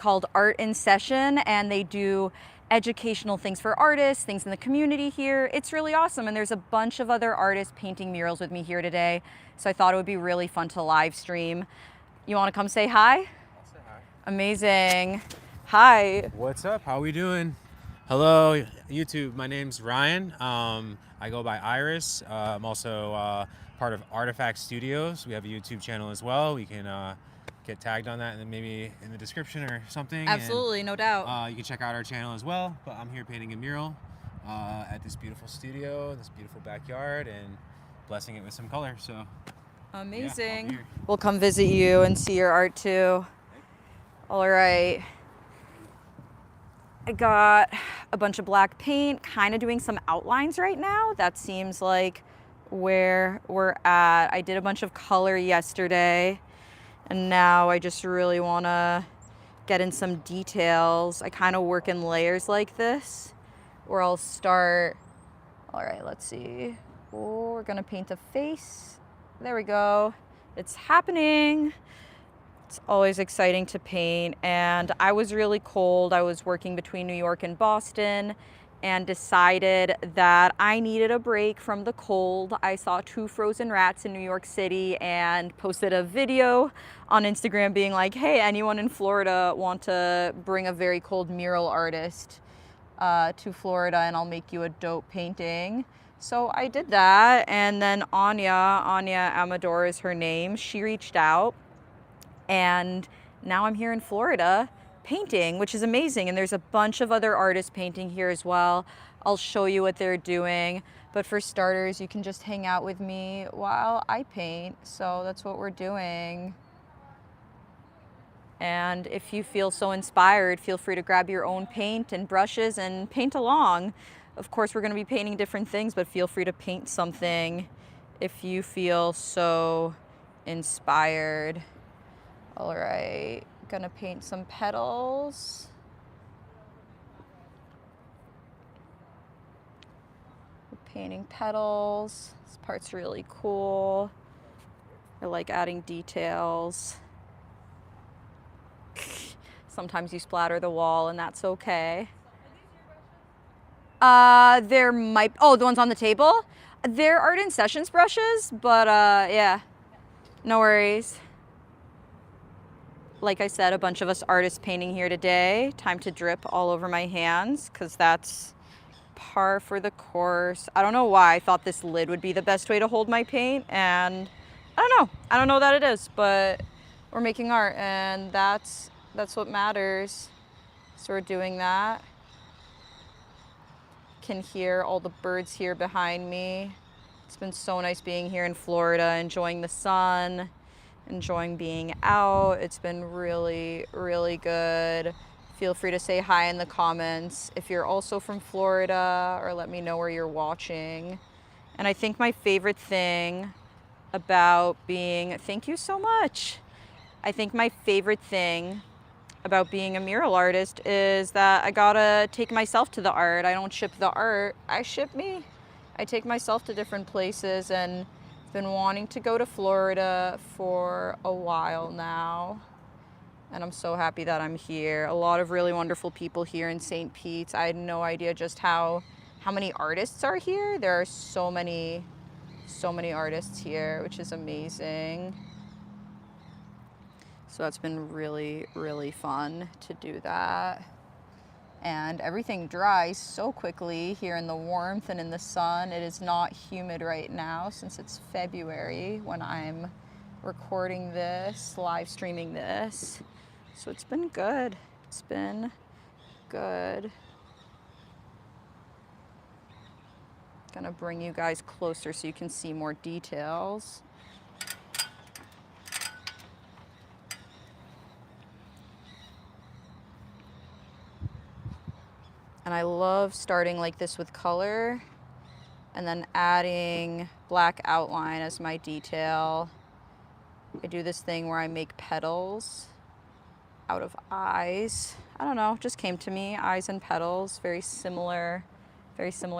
called Art in Session, and they do educational things for artists, things in the community here. It's really awesome, and there's a bunch of other artists painting murals with me here today, so I thought it would be really fun to live stream. You want to come say hi? I'll say hi. Amazing. Hi. What's up? How we doing? Hello, YouTube. My name's Ryan. I go by Iris. I'm also part of Artifact Studios. We have a YouTube channel as well. We can get tagged on that, and then maybe in the description or something. Absolutely, no doubt. You can check out our channel as well. But I'm here painting a mural at this beautiful studio, this beautiful backyard, and blessing it with some color. So amazing. Yeah, we'll come visit you and see your art too. All right. I got a bunch of black paint, kind of doing some outlines right now. That seems like where we're at. I did a bunch of color yesterday, and now I just really want to get in some details. I kind of work in layers like this, where I'll start. All right, let's see. Oh, we're gonna paint a face. There we go. It's happening. It's always exciting to paint, and I was really cold. I was working between New York and Boston and decided that I needed a break from the cold. I saw 2 frozen rats in New York City and posted a video on Instagram being like, hey, anyone in Florida want to bring a very cold mural artist to Florida and I'll make you a dope painting. So I did that, and then Anya Amador is her name, she reached out. And now I'm here in Florida painting, which is amazing. And there's a bunch of other artists painting here as well. I'll show you what they're doing. But for starters, you can just hang out with me while I paint. So that's what we're doing. And if you feel so inspired, feel free to grab your own paint and brushes and paint along. Of course, we're going to be painting different things, but feel free to paint something if you feel so inspired. All right, gonna paint some petals. We're painting petals. This part's really cool. I like adding details. Sometimes you splatter the wall, and that's okay. There might, oh, the ones on the table? They're Art in Sessions brushes, but yeah, no worries. Like I said, a bunch of us artists painting here today. Time to drip all over my hands, because that's par for the course. I don't know why I thought this lid would be the best way to hold my paint, and I don't know that it is, but we're making art, and that's what matters. So we're doing that. Can hear all the birds here behind me. It's been so nice being here in Florida, enjoying the sun, enjoying being out. It's been really, really good. Feel free to say hi in the comments if you're also from Florida, or let me know where you're watching. And I think my favorite thing about being, thank you so much. I think my favorite thing about being a mural artist is that I gotta take myself to the art. I don't ship the art, I ship me. I take myself to different places, and been wanting to go to Florida for a while now, and I'm so happy that I'm here. A lot of really wonderful people here in St. Pete's. I had no idea just how many artists are here. There are so many artists here, which is amazing. So that's been really, really fun to do that. And everything dries so quickly here in the warmth and in the sun. It is not humid right now since it's February when I'm recording this, live streaming this. So it's been good. It's been good. Gonna bring you guys closer so you can see more details. And I love starting like this with color and then adding black outline as my detail. I do this thing where I make petals out of eyes. I don't know, just came to me, eyes and petals, very similar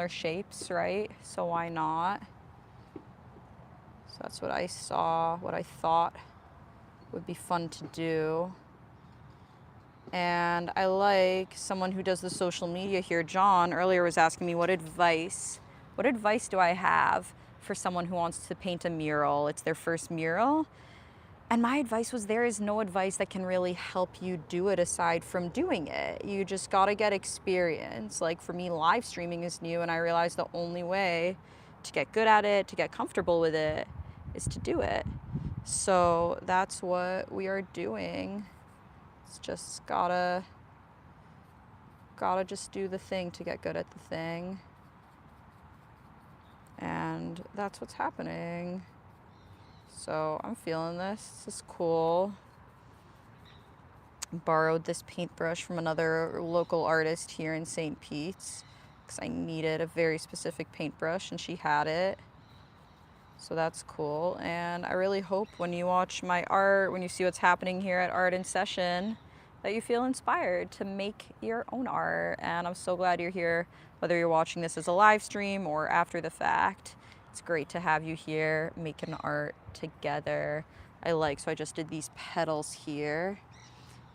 shapes, right? So why not? So that's what I saw, what I thought would be fun to do. And I like someone who does the social media here. John earlier was asking me what advice do I have for someone who wants to paint a mural? It's their first mural. And my advice was there is no advice that can really help you do it aside from doing it. You just got to get experience. Like for me, live streaming is new, and I realized the only way to get good at it, to get comfortable with it, is to do it. So that's what we are doing. It's just gotta just do the thing to get good at the thing. And that's what's happening. So I'm feeling this. This is cool. Borrowed this paintbrush from another local artist here in St.Petes because I needed a very specific paintbrush and she had it. So that's cool. And I really hope when you watch my art, when you see what's happening here at Art in Session, that you feel inspired to make your own art. And I'm so glad you're here, whether you're watching this as a live stream or after the fact. It's great to have you here making art together. So I just did these petals here.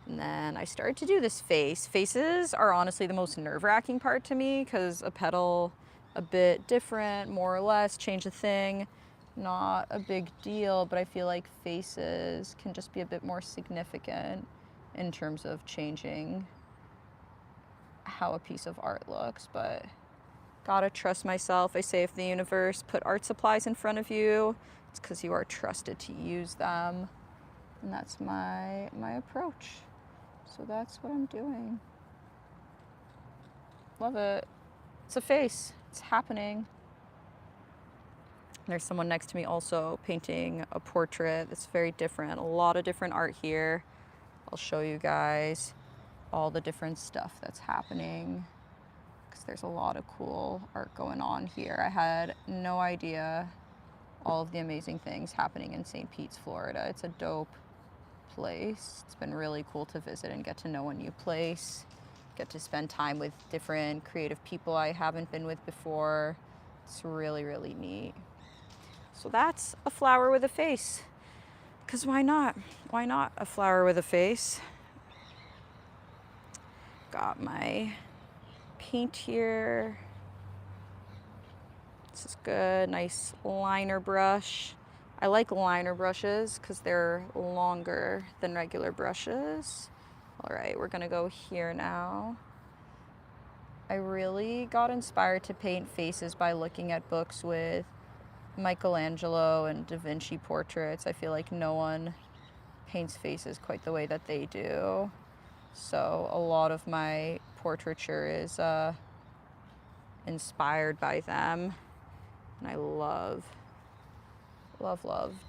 And then I started to do this face. Faces are honestly the most nerve-wracking part to me because a petal, a bit different, more or less, change a thing, not a big deal, but I feel like faces can just be a bit more significant in terms of changing how a piece of art looks. But gotta trust myself. I say if the universe put art supplies in front of you, it's because you are trusted to use them. And that's my approach. So that's what I'm doing. Love it. It's a face. It's happening. There's someone next to me also painting a portrait that's very different. A lot of different art here. I'll show you guys all the different stuff that's happening because there's a lot of cool art going on here. I had no idea all of the amazing things happening in St. Pete's, Florida. It's a dope place. It's been really cool to visit and get to know a new place, get to spend time with different creative people I haven't been with before. It's really, really neat. So that's a flower with a face. Because why not? Why not a flower with a face? Got my paint here. This is good. Nice liner brush. I like liner brushes because they're longer than regular brushes. All right, we're gonna go here now. I really got inspired to paint faces by looking at books with Michelangelo and Da Vinci portraits. I feel like no one paints faces quite the way that they do. So a lot of my portraiture is inspired by them. And I love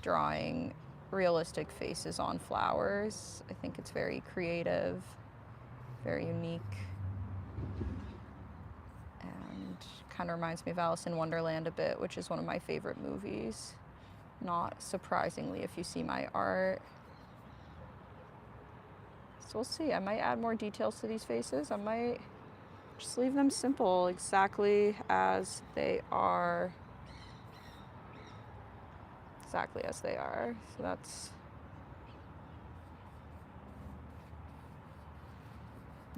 drawing realistic faces on flowers. I think it's very creative, very unique, and kind of reminds me of Alice in Wonderland a bit, which is one of my favorite movies. Not surprisingly, if you see my art. So we'll see. I might add more details to these faces. I might just leave them simple, exactly as they are. Exactly as they are. So that's,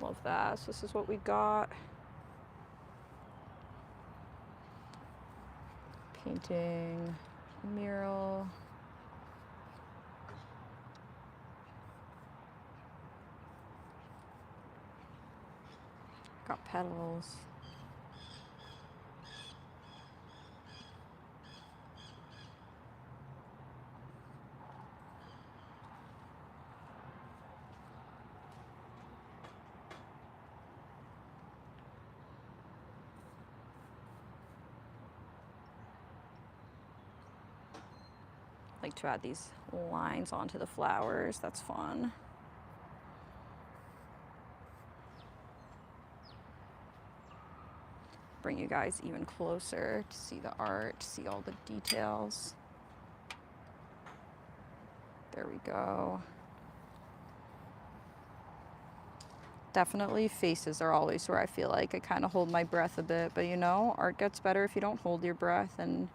love that. So this is what we got. Painting a mural. Got petals. Like to add these lines onto the flowers. That's fun. Bring you guys even closer to see the art, to see all the details. There we go. Definitely faces are always where I feel like I kind of hold my breath a bit, but you know, art gets better if you don't hold your breath and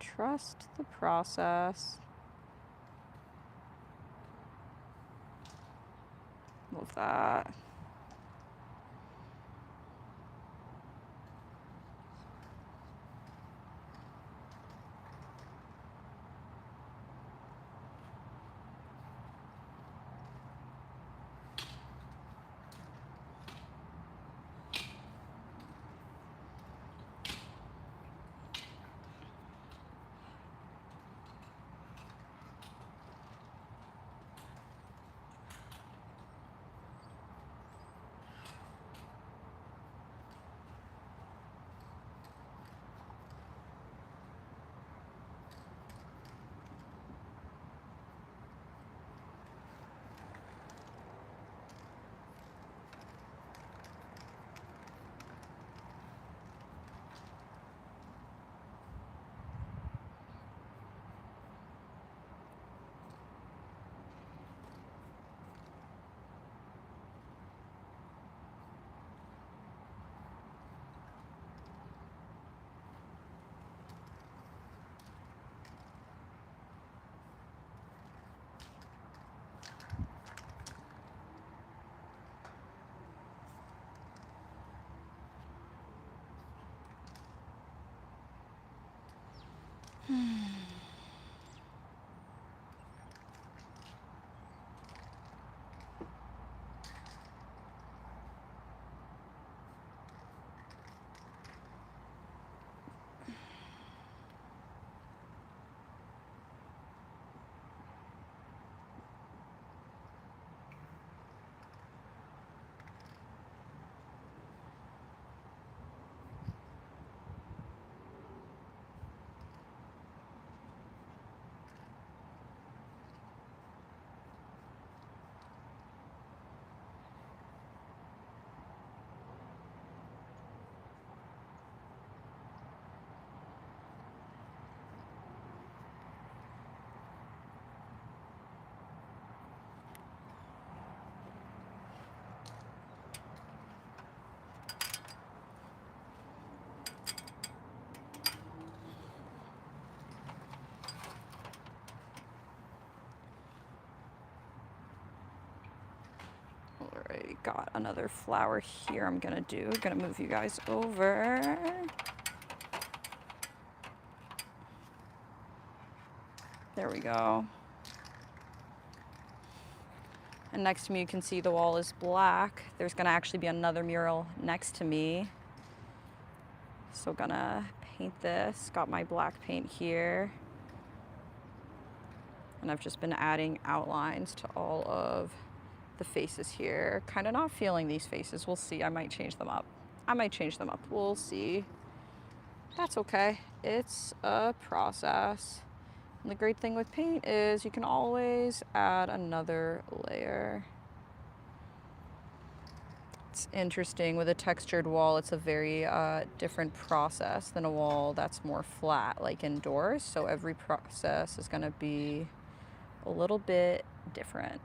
trust the process. of that. Alright, got another flower here I'm gonna do. Gonna move you guys over. There we go. And next to me, you can see the wall is black. There's gonna actually be another mural next to me. So gonna paint this. Got my black paint here. And I've just been adding outlines to all of the faces here. Kind of not feeling these faces. We'll see. I might change them up. We'll see. That's okay. It's a process. And the great thing with paint is you can always add another layer. It's interesting with a textured wall, it's a very different process than a wall that's more flat, like indoors. So every process is going to be a little bit different.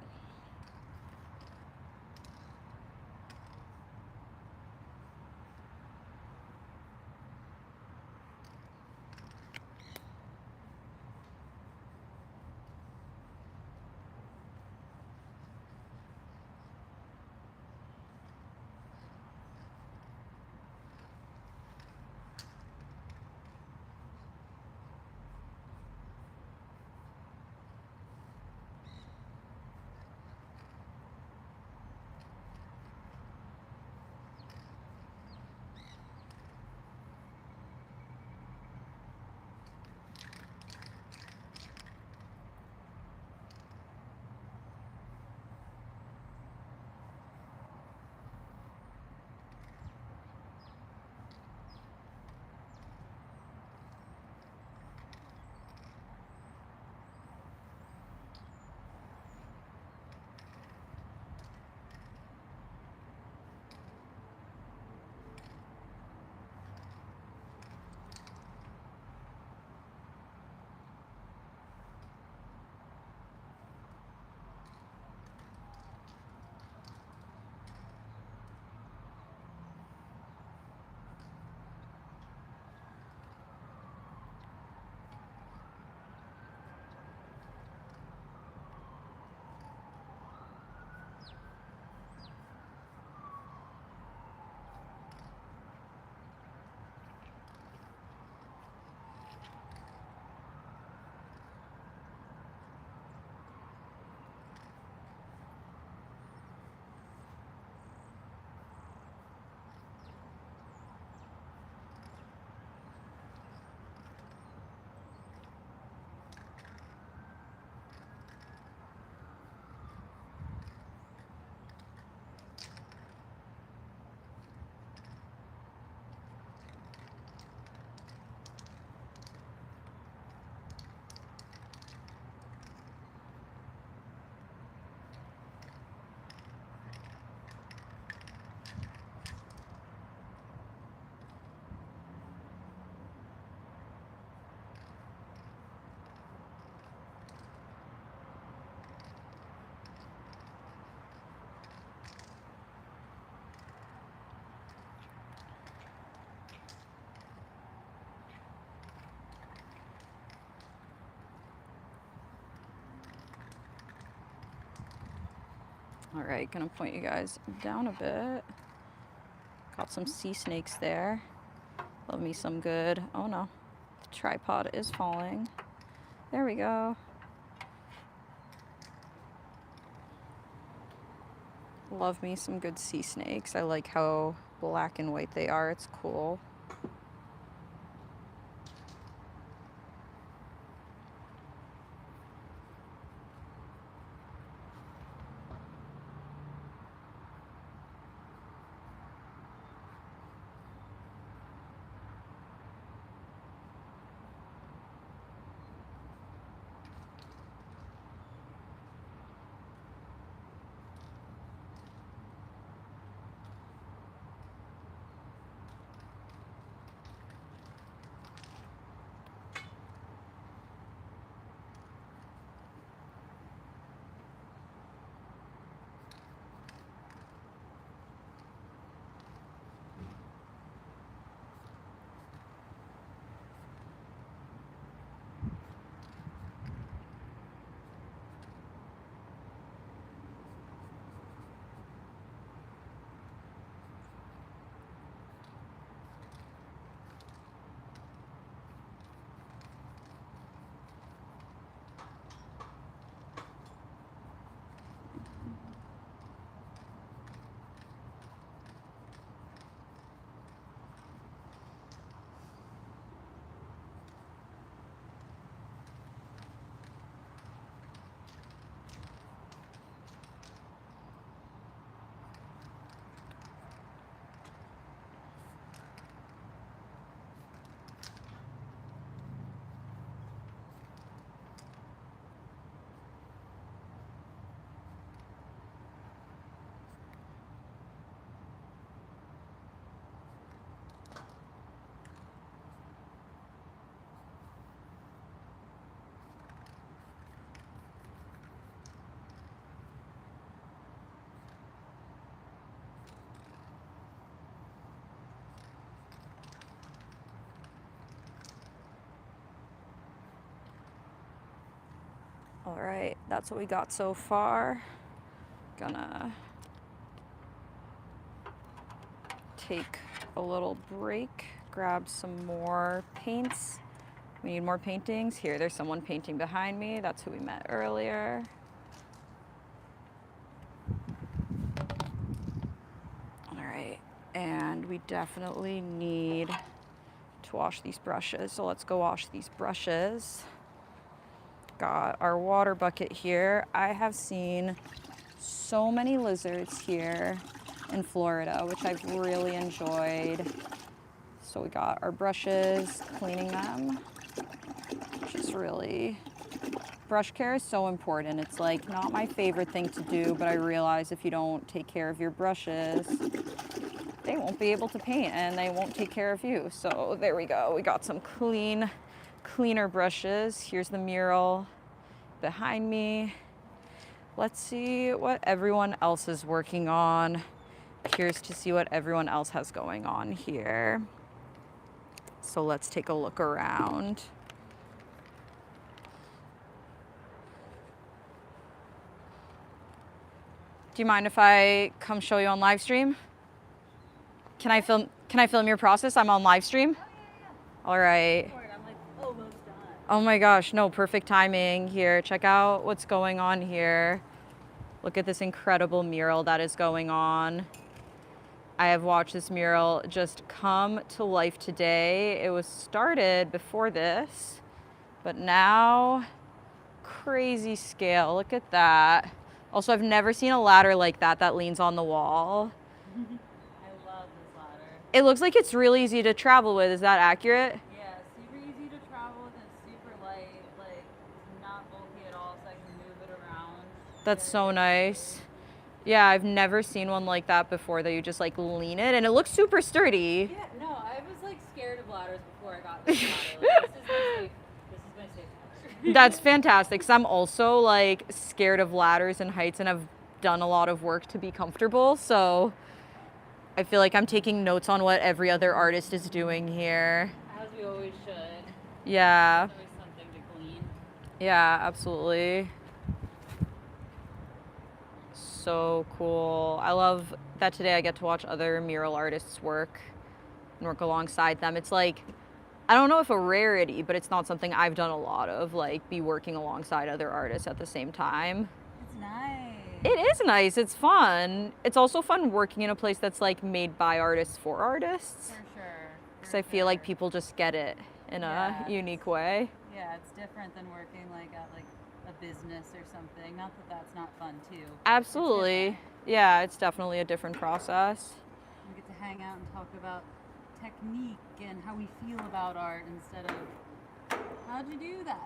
All right, gonna point you guys down a bit. Got some sea snakes there. Love me some good, oh no, the tripod is falling. There we go. Love me some good sea snakes. I like how black and white they are, it's cool. All right, that's what we got so far. Gonna take a little break, grab some more paints. We need more paintings. Here, there's someone painting behind me. That's who we met earlier. All right, and we definitely need to wash these brushes. So let's go wash these brushes. Got our water bucket here. I have seen so many lizards here in Florida, which I've really enjoyed. So we got our brushes, cleaning them. Just really, brush care is so important. It's like not my favorite thing to do, but I realize if you don't take care of your brushes, they won't be able to paint and they won't take care of you. So there we go. We got some cleaner brushes. Here's the mural behind me. Let's see what everyone else is working on. Curious to see what everyone else has going on here. So let's take a look around. Do you mind if I come show you on live stream? Can I film your process? I'm on live stream. All right. I'm like almost done. Oh my gosh, no, perfect timing here. Check out what's going on here. Look at this incredible mural that is going on. I have watched this mural just come to life today. It was started before this, but now crazy scale. Look at that. Also, I've never seen a ladder like that leans on the wall. I love this ladder. It looks like it's really easy to travel with. Is that accurate? Yeah, super easy to travel with and super light. Like, it's not bulky at all, so I can move it around. That's so nice. Yeah, I've never seen one like that before that you just like lean it and it looks super sturdy. Yeah, no, I was like scared of ladders before I got this ladder. Like, this is my safe ladder. That's fantastic because I'm also like scared of ladders and heights and I've done a lot of work to be comfortable. So I feel like I'm taking notes on what every other artist is doing here. As we always should. Yeah. There's always something to clean. Yeah, absolutely. so cool. I love that today I get to watch other mural artists work and work alongside them. It's like, I don't know if a rarity, but it's not something I've done a lot of, like be working alongside other artists at the same time. It's nice. It is nice. It's fun. It's also fun working in a place that's like made by artists for artists. For sure. Because I feel like people just get it in a unique way. Yeah, it's different than working like at like a business or something. Not that that's not fun too. Absolutely. Yeah, it's definitely a different process. We get to hang out and talk about technique and how we feel about art instead of how'd you do that?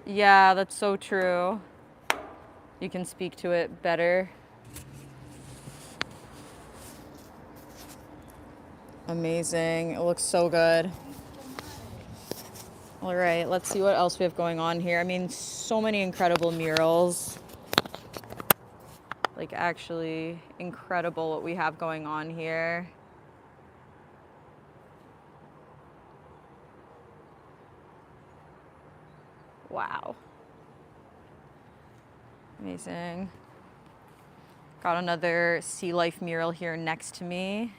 Yeah, that's so true. You can speak to it better. Amazing. It looks so good. All right, let's see what else we have going on here. I mean, so many incredible murals. Like, actually incredible what we have going on here. Wow. Amazing. Got another sea life mural here next to me.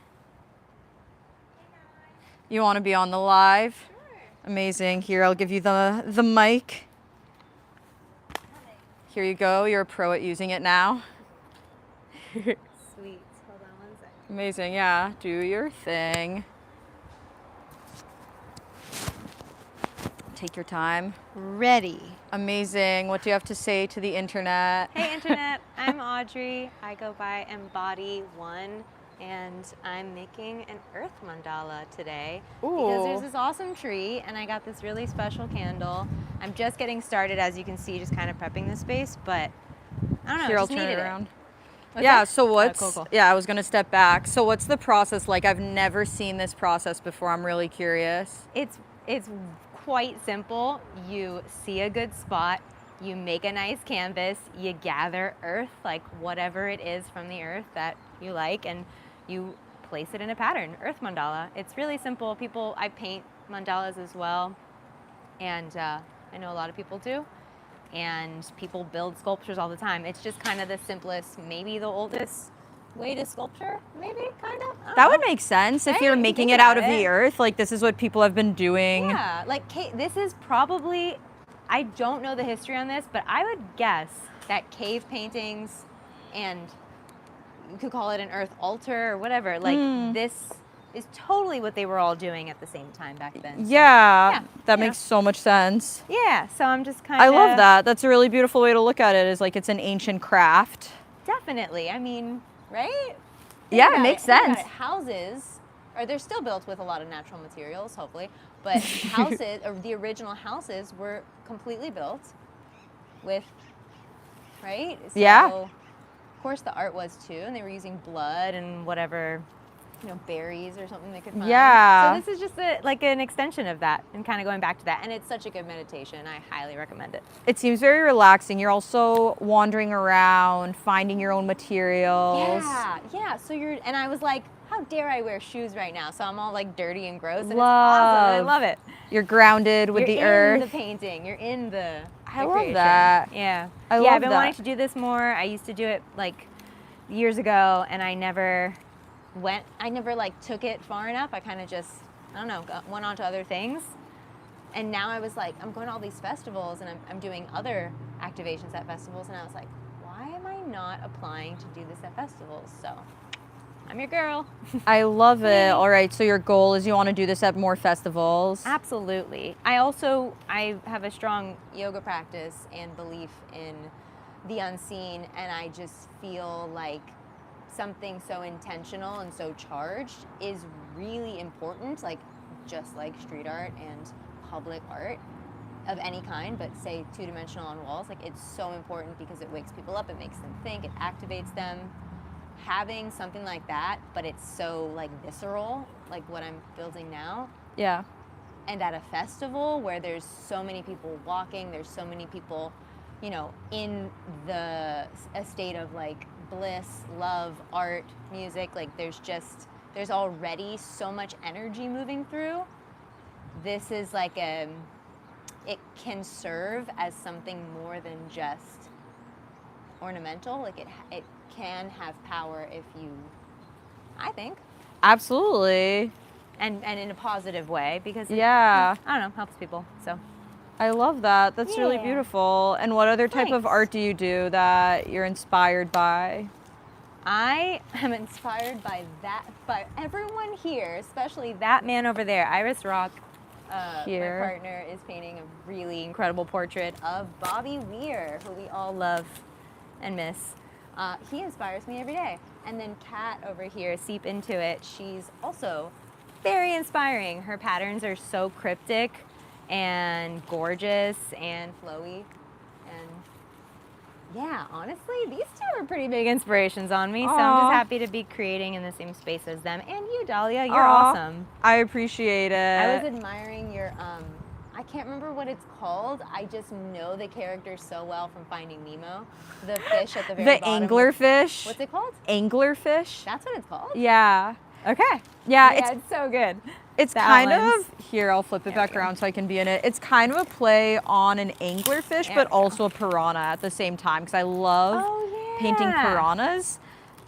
You want to be on the live? Sure. Amazing. Here, I'll give you the mic. Here you go. You're a pro at using it now. Sweet. Hold on one second. Amazing. Yeah. Do your thing. Take your time. Ready. Amazing. What do you have to say to the internet? Hey, internet. I'm Audrey. I go by Embody1, and I'm making an earth mandala today. Because there's this awesome tree, and I got this really special candle. I'm just getting started, as you can see, just kind of prepping the space, but I don't know. Here, I'll just turn it needed around. What's Yeah, that? so what's, cool. yeah, I was gonna step back. So what's the process like? I've never seen this process before. I'm really curious. It's quite simple. You see a good spot, you make a nice canvas, you gather earth, like whatever it is from the earth that you like, and you place it in a pattern, earth mandala. It's really simple. I paint mandalas as well, and I know a lot of people do, and people build sculptures all the time. It's just kind of the simplest, maybe the oldest way to sculpture, maybe, kind of. That would make sense if Right? you're If you making think it out about of the it. earth. Like, this is what people have been doing. Yeah, like this is probably, I don't know the history on this, but I would guess that cave paintings, and you could call it an earth altar or whatever, like this is totally what they were all doing at the same time back then. So, Yeah, that you makes so much sense. yeah, so I'm just kind I of. love that. That's a really beautiful way to look at it, is like it's an ancient craft. Definitely. I mean, right? Yeah, it about makes think about sense. it. Houses, or they're still built with a lot of natural materials, hopefully, but houses, or the original houses, were completely built with, right? So, Yeah. of course, the art was too, and they were using blood and whatever, berries or something they could find. Yeah. So this is just like an extension of that, and kind of going back to that, and it's such a good meditation. I highly recommend it. It seems very relaxing. You're also wandering around, finding your own materials. Yeah. So and I was like, how dare I wear shoes right now? So I'm all like dirty and gross, and it's Love. awesome. And I love it. You're grounded with You're the in earth. the painting. You're in the. I the love creation. that. Yeah. I yeah, love I've been that. wanting to do this more. I used to do it like years ago, and I never like took it far enough. I kind of just, I don't know, went on to other things. And now I was like, I'm going to all these festivals, and I'm doing other activations at festivals, and I was like, why am I not applying to do this at festivals? So I'm your girl. I love it. All right, so your goal is you want to do this at more festivals. Absolutely. I have a strong yoga practice and belief in the unseen, and I just feel like something so intentional and so charged is really important, like just like street art and public art of any kind, but say two-dimensional on walls. Like, it's so important because it wakes people up, it makes them think, it activates them. Having something like that, but it's so like visceral, like what I'm building now. Yeah. And at a festival where there's so many people walking, there's so many people, in a state of like bliss, love, art, music, like there's already so much energy moving through. This is like it can serve as something more than just ornamental. Like it can have power if you, I think, Absolutely. and in a positive way, because it, Yeah. I don't know, helps people. So I love that. That's really Yeah. beautiful. And what other type of Thanks. art do you do that you're inspired by? I am inspired by everyone here, especially that man over there, Iris Rock. Here. My partner is painting a really incredible portrait of Bobby Weir, who we all love and miss. He inspires me every day. And then Kat over here, Seep Into It, she's also very inspiring. Her patterns are so cryptic and gorgeous and flowy. And yeah, honestly, these two are pretty big inspirations on me. So I'm Aw. just happy to be creating in the same space as them. And you, Dahlia, you're Aw. awesome. I appreciate it. I was admiring your, I can't remember what it's called. I just know the character so well from Finding Nemo. The fish at the very the bottom. anglerfish. What's it called? Anglerfish. That's what it's called? Yeah. Okay. Yeah, it's so good. it's The kind outlines. of, here, I'll flip it There back we go. around so I can be in it. It's kind of a play on an anglerfish, There but we go. also a piranha at the same time, because I love Oh, painting yeah. piranhas.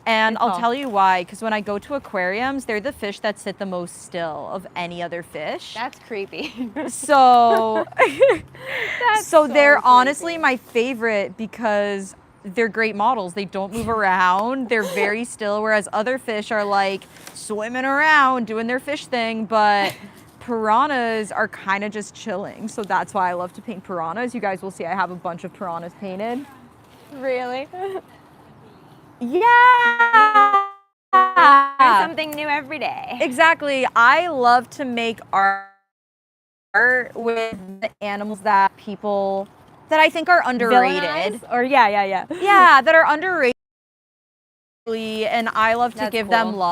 And Good I'll call. tell you why, because when I go to aquariums, they're the fish that sit the most still of any other fish. That's creepy. So, That's so they're creepy. honestly my favorite because they're great models. They don't move around. They're very still, whereas other fish are like swimming around doing their fish thing, but piranhas are kind of just chilling. So that's why I love to paint piranhas. You guys will see I have a bunch of piranhas painted. Really? Yeah. Learn something new every day. Exactly. I love to make art with the animals that I think are underrated. Villainize? Or yeah. Yeah, that are underrated. And I love to That's give them cool. love.